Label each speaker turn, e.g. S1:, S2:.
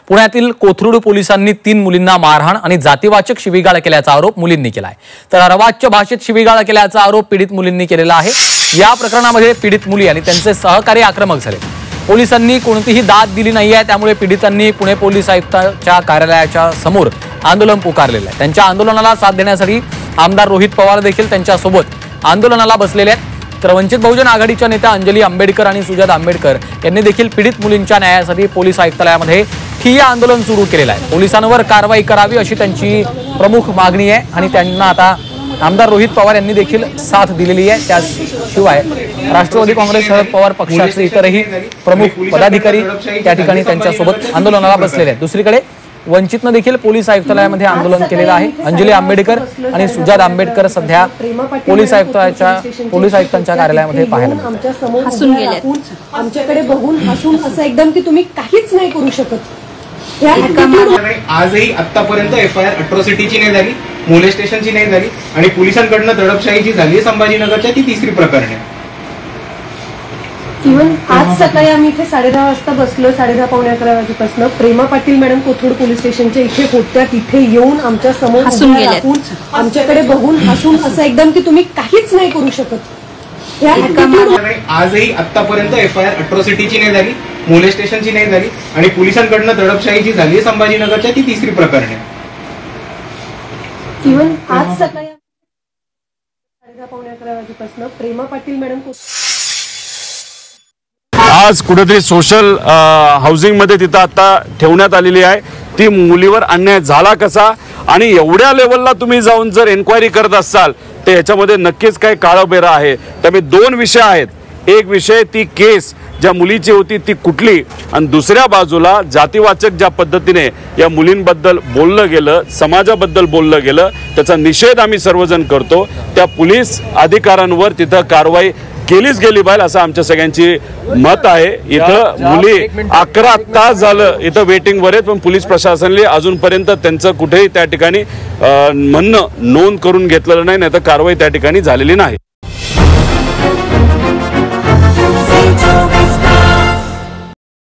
S1: पुण्यातील कोथरूड पोलिसांनी 3 मुलींना मारहाण आणि जातीवाचक शिवीगाळ केल्याचा आरोप मुलींनी केलाय। तर अर्वाच्य भाषेत शिवीगाळ केल्याचा आरोप पीडित मुलींनी केलेला आहे। या प्रकरणामध्ये पीडित मुली आणि त्यांचे सहकारी आक्रमक झाले। पोलिसांनी कोणतीही दाद दिली नाहीये, त्यामुळे पीडितांनी पुणे पोलीस आयुक्तांच्या कार्यालयाच्या समोर आंदोलन पुकारलेलं आहे। त्यांच्या आंदोलनाला साथ देण्यासाठी आमदार रोहित पवार देखील त्यांच्या सोबत आंदोलनाला बसलेले आहेत। तर वंचित बहुजन आघाडीच्या नेत्या अंजली आंबेडकर आणि सुजाता आंबेडकर यांनी देखील पीडित मुलींच्या न्यायासाठी पोलीस आयुक्तालयामध्ये ठिय्या आंदोलन सुरू केलेलं आहे। पोलिसांवर कारवाई करावी अशी त्यांची प्रमुख मागणी आहे आणि त्यांना आता आमदार रोहित पवार यांनी देखील साथ दिलेली आहे। त्याशिवाय राष्ट्रवादी काँग्रेस शरद पवार पक्षाचे इतरही प्रमुख पदाधिकारी त्या ठिकाणी त्यांच्यासोबत आंदोलनाला बसलेले आहेत। दुसरीकडे वंचितने देखील पोलीस आयुक्तालयामध्ये आंदोलन केलेलं आहे। अंजली आंबेडकर आणि सुजाता आंबेडकर सध्या पोलीस आयुक्तांच्या कार्यालयामध्ये पाहायला मिळतात।
S2: आमच्याकडे बघून हसून असं एकदम की तुम्ही काहीच नाही करू शकत।
S3: आजही आतापर्यंत एफआयआर अट्रॉसिटीची नाही झाली, मोलेस्टेशनची नाही झाली आणि पोलिसांकडनं दडपशाहीची झाली संभाजीनगरच्या ती 3री प्रकरण आहे।
S2: इव्हन आज सकाळी आम्ही इथे 10:30 वाजता बसलो, 10:30 पावणे 11 वाजेपासून प्रेमा पाटील मॅडम कोथरूड पोलीस स्टेशनच्या इथे होत्या। तिथे येऊन आमच्या समोर आमच्याकडे बघून हसून असं एकदम की तुम्ही काहीच नाही करू शकत।
S3: आजही आतापर्यंत एफआयआर अट्रॉसिटीची नाही झाली, मोलेस्टेशनची नाही झाली आणि पोलिसांकडनं दडपशाहीची झाली संभाजीनगरच्या ती 3री प्रकरण आहे।
S2: इव्हन आज सकाळी 10:30 पावणे 11 वाजेपासून प्रेमा पाटील मॅडम
S4: आज कुठेतरी सोशल हाऊसिंग मध्ये तिथं आता ठेवण्यात आलेली आहे। ती मुलीवर अन्याय झाला कसा आणि एवढ्या लेवलला तुम्ही जाऊन जर एन्क्वायरी करत असाल तर याच्यामध्ये नक्कीच काही काळबेरा आहे। त्यामुळे 2 विषय आहेत। एक विषय ती केस ज्या मुलीची होती ती कुठली आणि दुसऱ्या बाजूला जातीवाचक ज्या पद्धतीने या मुलींबद्दल बोललं गेलं, समाजाबद्दल बोललं गेलं, त्याचा निषेध आम्ही सर्वजण करतो। त्या पोलीस अधिकाऱ्यांवर तिथं कारवाई केलीच गेली पाहिजे असं आमच्या सगळ्यांची मत आहे। इथं मुली 11 तास झालं इथं वेटिंगवर आहेत, पण पोलीस प्रशासनाने अजूनपर्यंत त्यांचं कुठेही त्या ठिकाणी म्हणणं नोंद करून घेतलेलं नाही, तर कारवाई त्या ठिकाणी झालेली नाही।